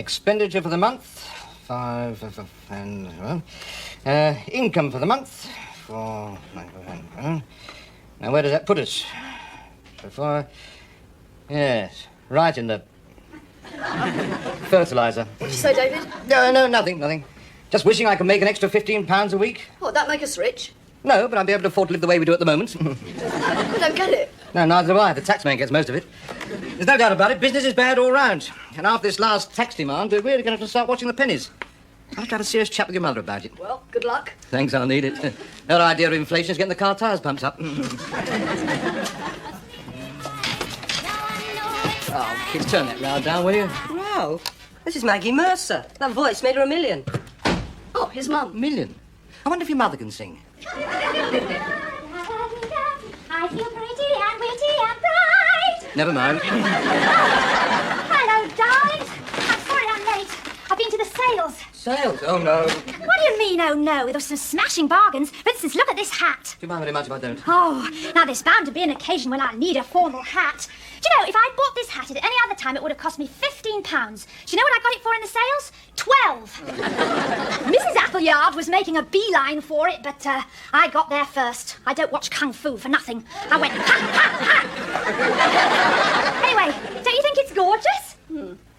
Expenditure for the month, income for the month, 4, 9, now, where does that put us? Yes, right in the fertiliser. What'd you say, David? No, nothing. Just wishing I could make an extra £15 a week. What, that make us rich? No, but I'll be able to afford to live the way we do at the moment. I don't get it. No, neither do I. The taxman gets most of it. There's no doubt about it. Business is bad all round. And after this last tax demand, we're really going to have to start watching the pennies. I'll have to have a serious chat with your mother about it. Well, good luck. Thanks, I'll need it. Her idea of inflation is getting the car tyres pumped up. Oh, kids, turn that round down, will you? Wow, this is Maggie Mercer. That voice made her a million. Oh, his mum. Million? I wonder if your mother can sing. I feel pretty and witty and bright. Never mind. Hello, darlings. I'm sorry I'm late. I've been to the sales. Sales? Oh, no. What do you mean, oh no? There were some smashing bargains. For instance, look at this hat. Do you mind very much if I don't? Oh, now there's bound to be an occasion when I need a formal hat. Do you know, if I'd bought this hat at any other time, it would have cost me £15. Do you know what I got it for in the sales? 12. Mrs. Appleyard was making a beeline for it, but I got there first. I don't watch Kung Fu for nothing. I went, ha! Anyway, don't you think it's gorgeous?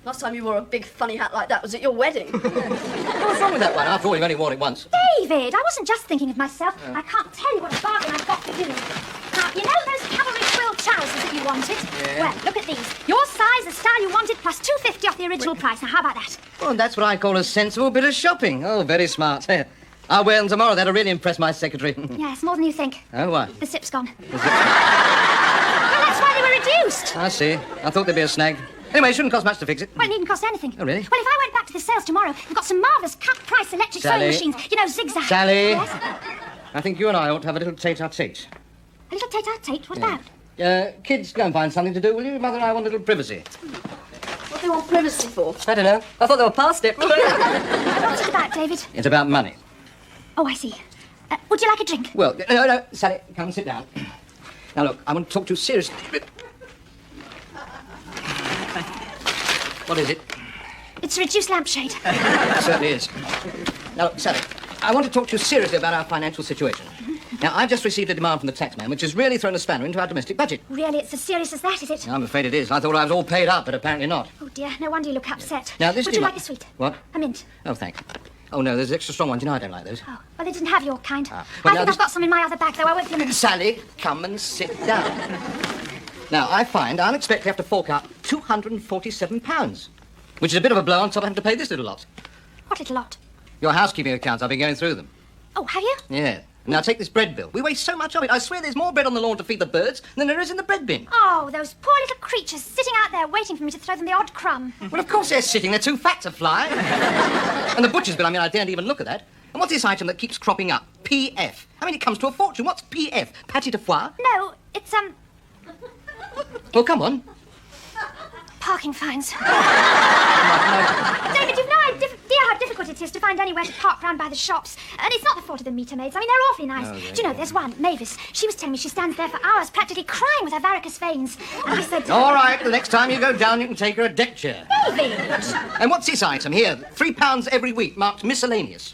Last time you wore a big funny hat like that was at your wedding. What's wrong with that one? After all, you've only worn it once. David, I wasn't just thinking of myself. I can't tell you what a bargain I've got for you. Now, you know those cavalry frill trousers that you wanted? Yeah. Well, look at these. Your size, the style you wanted, plus $2.50 off the original price. Now, how about that? Well, that's what I call a sensible bit of shopping. Oh, very smart. I'll wear them tomorrow. That'll really impress my secretary. Yes, more than you think. Oh, why? The zip's gone. Well, that's why they were reduced. I see. I thought there'd be a snag. Anyway, it shouldn't cost much to fix it. Well, it needn't cost anything. Oh, really? Well, if I went back to the sales tomorrow, we've got some marvellous cut-price electric sewing Sally. machines. You know, zigzag. Sally. Yes? I think you and I ought to have a little tete-a-tete. A little tete-a-tete? What about? Kids, go and find something to do, will you? Mother and I want a little privacy. What do they want privacy for? I don't know. I thought they were past it. What's it about, David? It's about money. Oh, I see. Would you like a drink? Well, no, Sally, come and sit down. Now, look, I want to talk to you seriously. What is it? It's a reduced lampshade. It certainly is. Now, look, Sally, I want to talk to you seriously about our financial situation. Now, I've just received a demand from the taxman, which has really thrown a spanner into our domestic budget. Really, it's as serious as that, is it? I'm afraid it is. I thought I was all paid up, but apparently not. Oh, dear. No wonder you look upset. Now, this Would you demand- like a sweet? What? A mint. Oh, thanks. Oh, no, there's extra strong ones. You know I don't like those. Oh, well, they didn't have your kind. Well, I now think this- I've got some in my other bag, though. I won't be a minute. Sally, come and sit down. Now, I find I'll expect to have to fork out £247, which is a bit of a blow on top of having to pay this little lot. What little lot? Your housekeeping accounts, I've been going through them. Oh, have you? Yeah. Now, take this bread bill. We waste so much of it. I swear there's more bread on the lawn to feed the birds than there is in the bread bin. Oh, those poor little creatures sitting out there waiting for me to throw them the odd crumb. Well, of course they're sitting. They're too fat to fly. And the butcher's bill, I mean, I daren't even look at that. And what's this item that keeps cropping up? PF. I mean, it comes to a fortune. What's PF? Pâté de foie? No, it's, Well, come on. parking fines. David, you've no idea how difficult it is to find anywhere to park round by the shops. And it's not the fault of the meter maids. I mean, they're awfully nice. Oh, Do you know, there's one, Mavis. She was telling me she stands there for hours, practically crying with her varicose veins. And I said... All right, the next time you go down, you can take her a deck chair. David! And what's this item here? £3 every week, marked miscellaneous.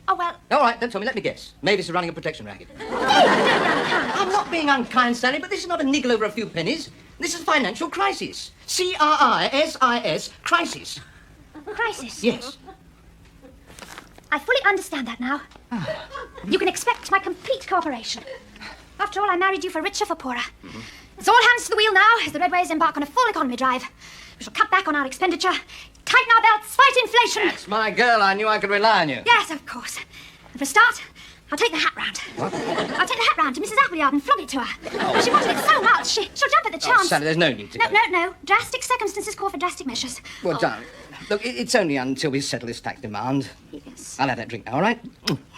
Oh, well... All right, don't tell me. Let me guess. Mavis is running a protection racket. David, don't be unkind. I'm not being unkind, Sally, but this is not a niggle over a few pennies. This is a financial crisis. C-R-I-S-I-S, crisis. Crisis. Yes. I fully understand that now. You can expect my complete cooperation. After all, I married you for richer, for poorer. It's all hands to the wheel now as the Redways embark on a full economy drive. We shall cut back on our expenditure, tighten our belts, fight inflation. That's my girl. I knew I could rely on you. Yes, of course. And for a start, I'll take the hat round. What? I'll take the hat round to Mrs. Appleyard and flog it to her. She wanted it so much, she'll jump at the chance. Sally, there's no need to go. No. Drastic circumstances call for drastic measures. Well, darling, look, it's only until we settle this tax demand. Yes. I'll have that drink now, all right?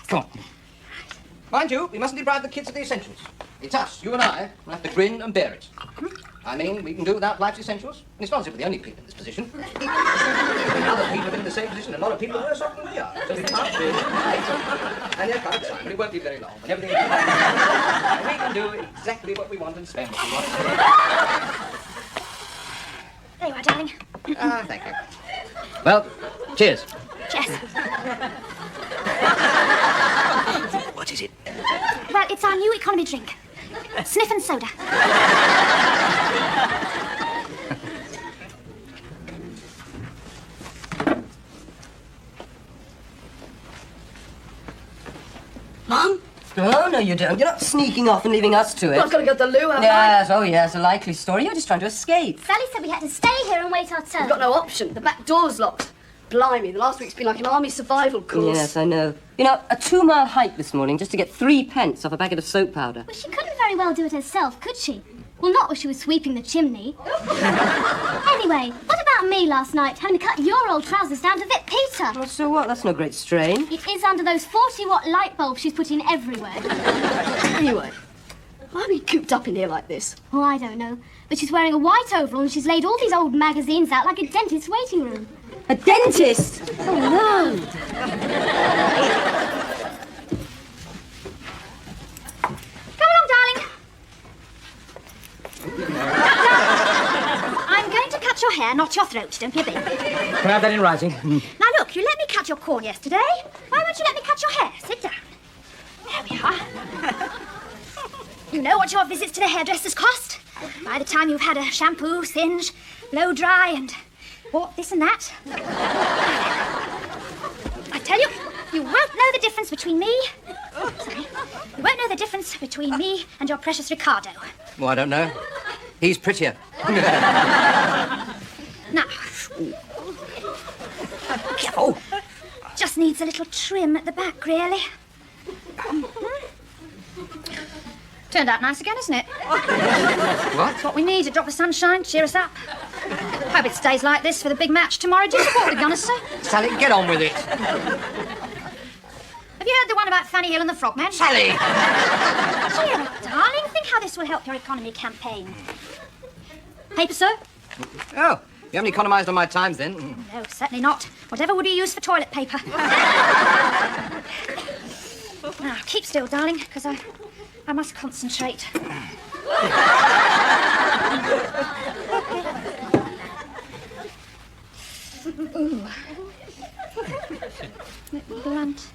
Come on. Mind you, we mustn't deprive the kids of the essentials. It's us, you and I, will have to grin and bear it. I mean, we can do without life's essentials. And it's not as if we're the only people in this position. Other people are in the same position. A lot of people are worse off than we are. So we can't really... And there's quite a time, but it won't be very long. When everything is... we can do exactly what we want and spend what we want. There you are, darling. Thank you. Well, cheers. Cheers. What is it? Well, it's our new economy drink. Sniff and soda. Mum? Oh, no, you don't. You're not sneaking off and leaving us to it. I've got to go to the loo, haven't I? Yes, oh, yes, a likely story. You're just trying to escape. Sally said we had to stay here and wait our turn. I've got no option. The back door's locked. Blimey, the last week's been like an army survival course. Yes, I know. You know, a 2-mile hike this morning just to get 3 pence off a packet of soap powder. Well, she couldn't very well do it herself, could she? Well, not when she was sweeping the chimney. Anyway, what about me last night, having to cut your old trousers down to fit Peter? Well, so what? That's no great strain. It is under those 40-watt light bulbs she's put in everywhere. Anyway, why are we cooped up in here like this? Oh, I don't know. But she's wearing a white overall and she's laid all these old magazines out like a dentist's waiting room. A dentist? Oh, no. Come along, darling. I'm going to cut your hair, not your throat. Don't be a baby. Can I have that in writing? Now, look, you let me cut your corn yesterday. Why won't you let me cut your hair? Sit down. There we are. You know what your visits to the hairdressers cost? By the time you've had a shampoo, singe, blow dry, and bought this and that. I tell you, you won't know the difference between me... Sorry. You won't know the difference between me and your precious Ricardo. Well, I don't know. He's prettier. Now, Oh, just needs a little trim at the back, really. Turned out nice again, isn't it? what? What we need, a drop of sunshine, cheer us up. Hope it stays like this for the big match tomorrow. Do you support the Gunners, sir? Sally, get on with it. Have you heard the one about Fanny Hill and the Frogman? Sally! Cheer up, darling. Think how this will help your economy campaign. Paper, sir? Oh, you haven't economised on my times then. No, certainly not. Whatever would you use for toilet paper? Now, keep still, darling, because I must concentrate. Ooh. Blunt.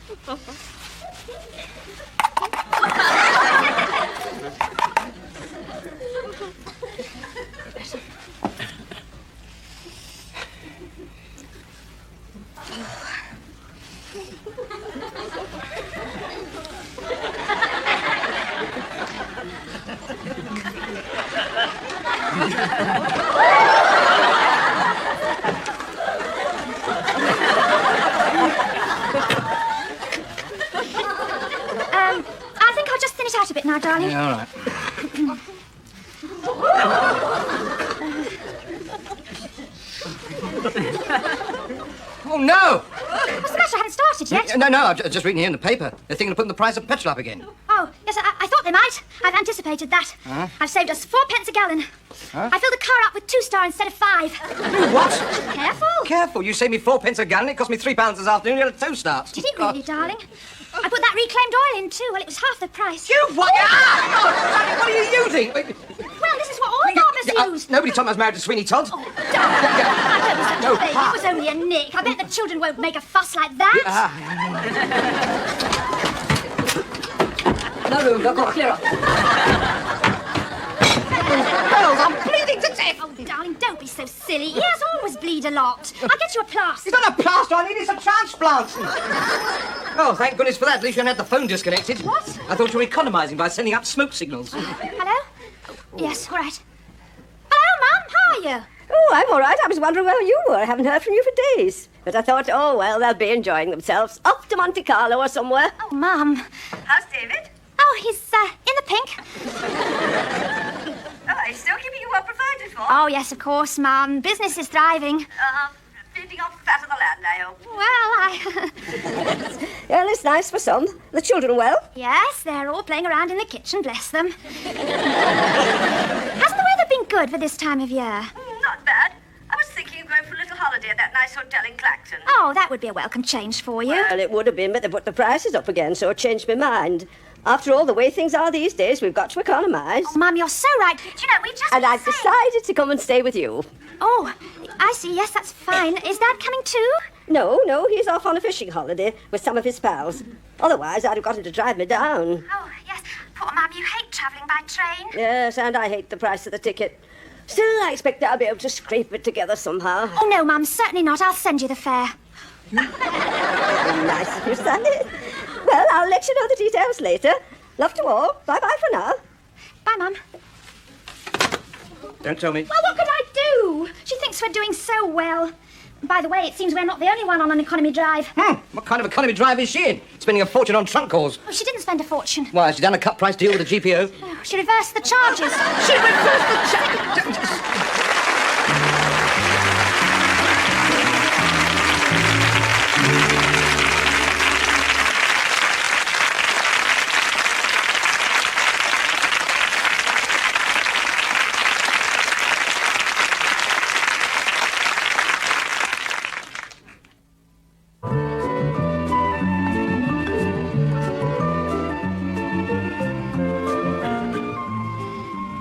I think I'll just thin it out a bit now, darling. Yeah, all right. Oh, no! What's the matter? I haven't started yet. No, I'm just reading here in the paper. They're thinking of putting the price of petrol up again. Oh, yes, I thought they might. I've anticipated that. Huh? I've saved us 4 pence a gallon. Huh? I filled the car up with 2-star instead of 5. What? Careful. Careful, you saved me 4 pence a gallon. It cost me £3 this afternoon. You had a tow start. Did it really, darling? I put that reclaimed oil in too. Well, it was half the price. You what? Ah! Oh, Sally, what are you using? Well, this is what all farmers use. Nobody told me I was married to Sweeney Todd. Oh, darling. I don't be such No, a baby. Pa. It was only a nick. I bet the children won't make a fuss like that. No room, go clear up. Girls, I'm bleeding to death. Oh, darling, don't be so silly. Ears always bleed a lot. I'll get you a plaster. It's not a plaster I need, it's a transplant. Oh, thank goodness for that. At least you hadn't had the phone disconnected. What? I thought you were economising by sending up smoke signals. Hello? Yes, all right. Hello, Mum. How are you? Oh, I'm all right. I was wondering where you were. I haven't heard from you for days. But I thought, oh, well, they'll be enjoying themselves. Off to Monte Carlo or somewhere. Oh, Mum. How's David? Oh, he's in the pink. Oh, he's still keeping you well provided for. Oh, yes, of course, Mum. Business is thriving. Feeding off the fat of the land, I hope. Well, Well, it's nice for some. The children well? Yes, they're all playing around in the kitchen, bless them. Hasn't the weather been good for this time of year? Not bad. I was thinking of going for a little holiday at that nice hotel in Clacton. Oh, that would be a welcome change for you. Well, it would have been, but they put the prices up again, so it changed my mind. After all, the way things are these days, we've got to economise. Oh, Mum, you're so right. Do you know, we've just And been I've saying- decided to come and stay with you. Oh, I see. Yes, that's fine. Is Dad coming too? No, he's off on a fishing holiday with some of his pals. Otherwise, I'd have got him to drive me down. Oh, yes. Poor Mum, you hate travelling by train. Yes, and I hate the price of the ticket. Still, I expect I'll be able to scrape it together somehow. Oh, no, Mum, certainly not. I'll send you the fare. Nice of you, Sally. Well, I'll let you know the details later. Love to all. Bye-bye for now. Bye, Mum. Don't tell me. Well, what could I do? She thinks we're doing so well. By the way, it seems we're not the only one on an economy drive. What kind of economy drive is she in? Spending a fortune on trunk calls. Oh, she didn't spend a fortune. Why, has she done a cut price deal with the GPO? Oh, she reversed the charges. She reversed the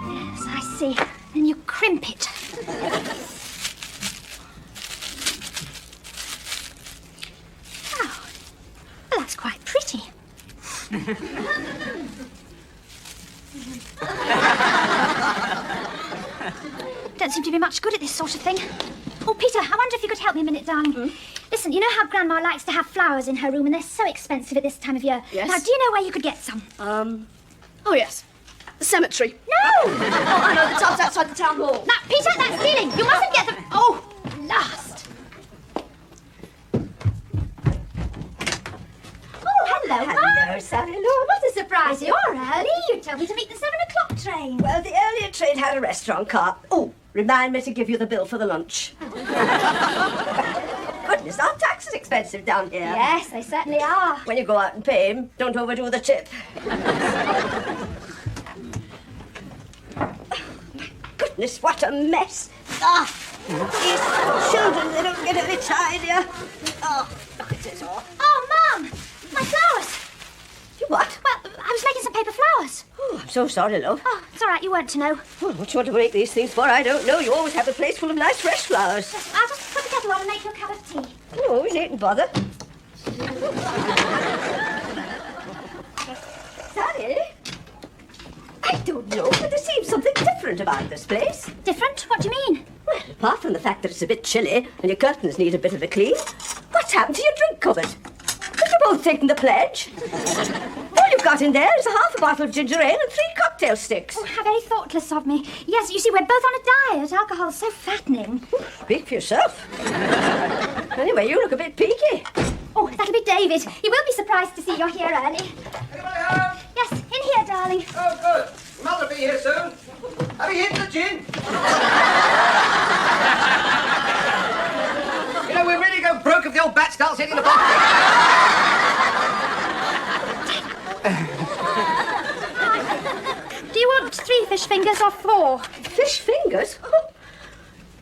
Yes, I see. Then you crimp it. Oh, well, that's quite pretty. Don't seem to be much good at this sort of thing. Oh, Peter, I wonder if you could help me a minute, darling. Listen, you know how Grandma likes to have flowers in her room and they're so expensive at this time of year? Yes. Now, do you know where you could get some? Oh, yes. The cemetery. No! Oh, I know, the tub's outside the town hall. Now, Peter, that's stealing. You mustn't get them. Oh, last. Oh, hello, Mum. Hello, Sally. Lord. What a surprise. You're early. You told me to meet the 7 o'clock train. Well, the earlier train had a restaurant car. Oh, remind me to give you the bill for the lunch. Goodness, aren't taxes expensive down here? Yes, they certainly are. When you go out and pay 'em, don't overdo the tip. Goodness, what a mess. These children, they don't get any tidier. Oh, look at it all. Oh, Mum, my flowers. You what? Well, I was making some paper flowers. Oh, I'm so sorry, love. Oh, it's all right. You weren't to know. Oh, what you want to make these things for, I don't know. You always have a place full of nice fresh flowers. I'll just put the kettle on and make you a cup of tea. No, you needn't bother. Sally? I don't know, but there seems something different about this place. Different? What do you mean? Well, apart from the fact that it's a bit chilly and your curtains need a bit of a clean, what's happened to your drink cupboard? Have you both taken the pledge? All you've got in there is a half a bottle of ginger ale and 3 cocktail sticks. Oh, how very thoughtless of me. Yes, you see, we're both on a diet. Alcohol's so fattening. Speak for yourself. Anyway, you look a bit peaky. Oh, that'll be David. He will be surprised to see you're here early. Anybody home? Yes, in here, darling. Oh, good. Mother will be here soon. Have you hidden the gin? You know, we really go broke if the old bat starts hitting the bottom. Do you want 3 fish fingers or 4? Fish fingers?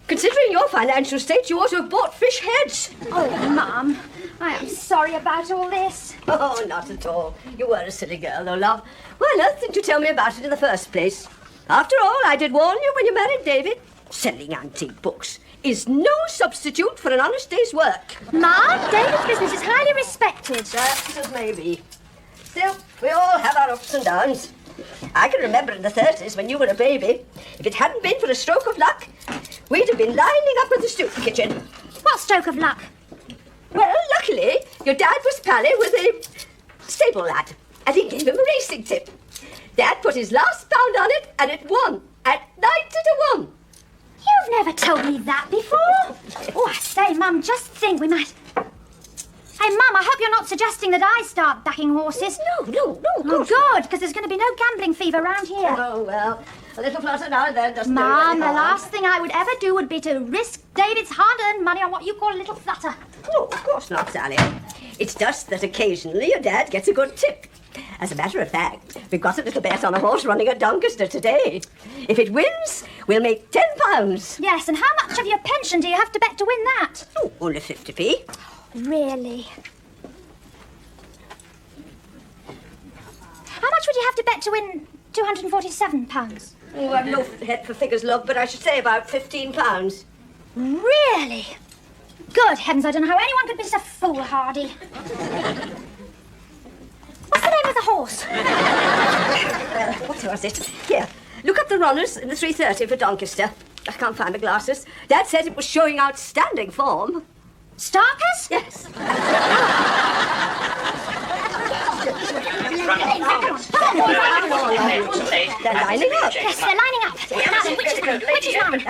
Considering your financial state, you ought to have bought fish heads. Oh, Mum, I am sorry about all this. Oh, not at all. You were a silly girl, though, love. Why on earth didn't you tell me about it in the first place? After all, I did warn you when you married David. Selling antique books is no substitute for an honest day's work. Ma, David's business is highly respected. Just as may be. Still, we all have our ups and downs. I can remember in the 30s when you were a baby. If it hadn't been for a stroke of luck, we'd have been lining up at the stoop kitchen. What stroke of luck? Well, luckily, your dad was pally with a stable lad, and he gave him a racing tip. Dad put his last pound on it, and it won at 90 to 1. You've never told me that before. Oh, I say, Mum, just think we might... Hey, Mum, I hope you're not suggesting that I start backing horses. No, Oh, good, because there's going to be no gambling fever around here. Oh, well, a little flutter now and then doesn't do Mum, any the harm. last thing I would ever do would be to risk David's hard-earned money on what you call a little flutter. No, of course not, Sally. It's just that occasionally your dad gets a good tip. As a matter of fact, we've got a little bet on a horse running at Doncaster today. If it wins, we'll make £10. Yes, and how much of your pension do you have to bet to win that? Oh, only 50p. Really? How much would you have to bet to win £247? Oh, I've no head for figures, love, but I should say about £15. Really? Good heavens, I don't know how anyone could be so foolhardy. What's the name of the horse? What was it? Here, look up the runners in the 3:30 for Doncaster. I can't find my glasses. Dad said it was showing outstanding form. Starkers? Yes. They're lining up. Yes, they're lining up. Now then, which is mine? Which is mine?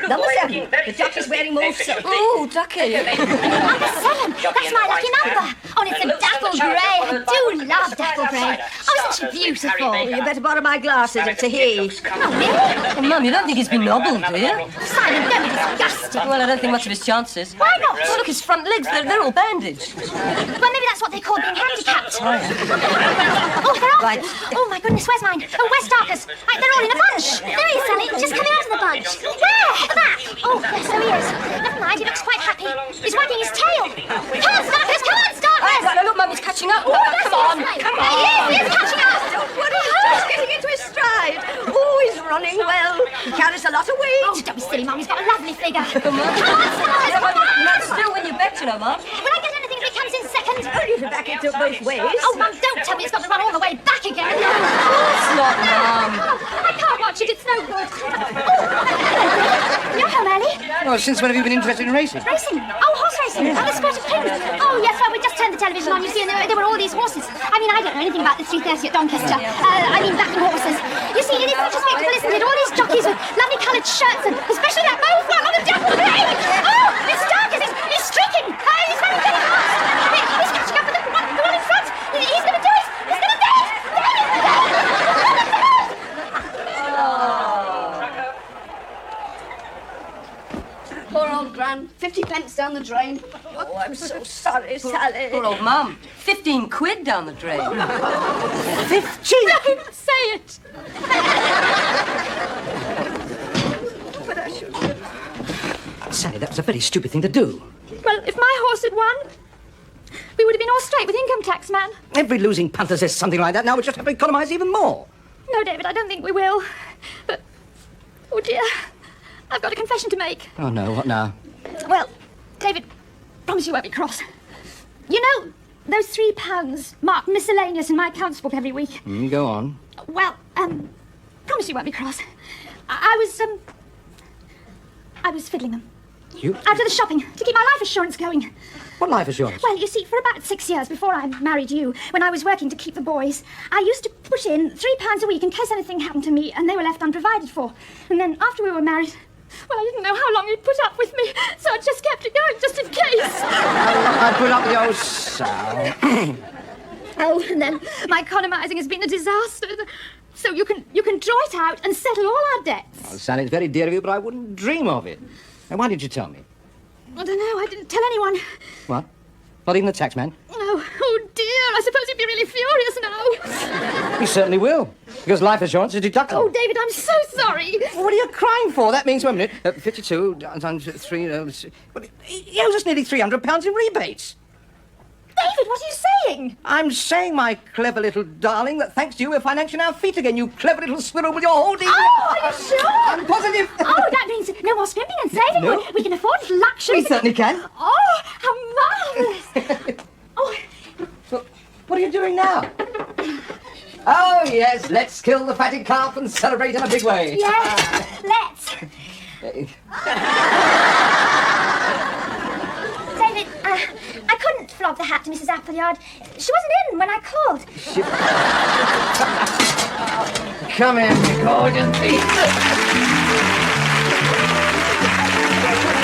Number 7. The jockey's wearing more silk. Oh, Ducky. Number 7. That's my lucky number. Oh, and it's a dapple grey. I do love dapple grey. Oh, isn't she beautiful? Well, you better borrow my glasses. It's a he. Oh, really? Oh, Mum, you don't think he's been nobbled, do you? Simon, don't be disgusting. Well, I don't think much of his chances. Why not? Oh, look, his front legs, they're all bandaged. Well, maybe that's what they call being handicapped. Oh, they're off. Right. Oh, my goodness, where's mine? Oh, where's Starkers? Right, they're all in a bunch. There he is, Sally, just coming out of the bunch. Where? Look at that. Oh, yes, there he is. Never mind, he looks quite happy. He's wagging his tail. Come on, Starkers, come on, Starkers. No, look, Mum, he's catching up. Oh, yes, Come on, yes, come He is catching up. Don't worry, he's just getting into his stride. Oh, he's running well. He carries a lot of weight. Oh, don't be silly, Mum, he's got a lovely figure. Come on. Come on, Starkers, come on. Not still when you bet, you know, Mum. Will I get anything if he comes in second? Oh, you can back it up both ways. Oh, Mum, don't tell me it's got to run all the way back again. It's not, Mum. I can't watch it, it's no good. Oh, you're home early. Well, since when have you been interested in racing? Racing? Oh, horse racing. Oh, the sport of kings. Oh, yes, well, we just turned the television on, you see, and there were all these horses. I mean, I don't know anything about the 3:30 at Doncaster. I mean, backing horses. You see, it is such a spectacle, isn't it? All these jockeys with lovely coloured shirts, and especially that mofo on the dapple grey. Oh, it's Starkers, he's streaking. He's very, very fast. He's catching up with the one in front. He's going to do it. He's going to do it. Poor old Gran. 50 pence down the drain. Oh, I'm so sorry, Sally. Poor old Mum. 15 quid down the drain. 15! Don't say it. Sally, that was a very stupid thing to do. Well, if my horse had won, we would have been all straight with income tax, man. Every losing punter says something like that. Now we just have to economise even more. No, David, I don't think we will. But, oh dear, I've got a confession to make. Oh, no, what now? Well, David, promise you won't be cross. You know, those £3 marked miscellaneous in my accounts book every week. Go on. Well, promise you won't be cross. I was fiddling them. You? Out of the shopping to keep my life assurance going. What life assurance? Well, you see, for about 6 years before I married you, when I was working to keep the boys, I used to put in £3 a week in case anything happened to me and they were left unprovided for. And then after we were married, well, I didn't know how long you'd put up with me, so I just kept it going just in case. I put up the old sow. Oh, and then my economising has been a disaster. So you can draw it out and settle all our debts. Well, Sally, it's very dear of you, but I wouldn't dream of it. Now, why didn't you tell me? I don't know, I didn't tell anyone. What? Not even the taxman? Oh dear, I suppose you'd be really furious now. He certainly will, because life assurance is deductible. Oh, David, I'm so sorry. What are you crying for? That means, wait a minute, 52 times 3... well, he owes us nearly £300 in rebates. David, what are you saying? I'm saying, my clever little darling, that thanks to you we're financially on our feet again, you clever little squirrel with your holding. Oh, are you sure? I'm positive. Oh, that means no more spending and saving. No. We can afford luxury. We certainly can. Oh, how marvellous. Oh, Well, what are you doing now? Oh, yes, let's kill the fatted calf and celebrate in a big way. yes, let's. David, I couldn't flog the hat to Mrs. Appleyard. She wasn't in when I called. Come in, you gorgeous beast.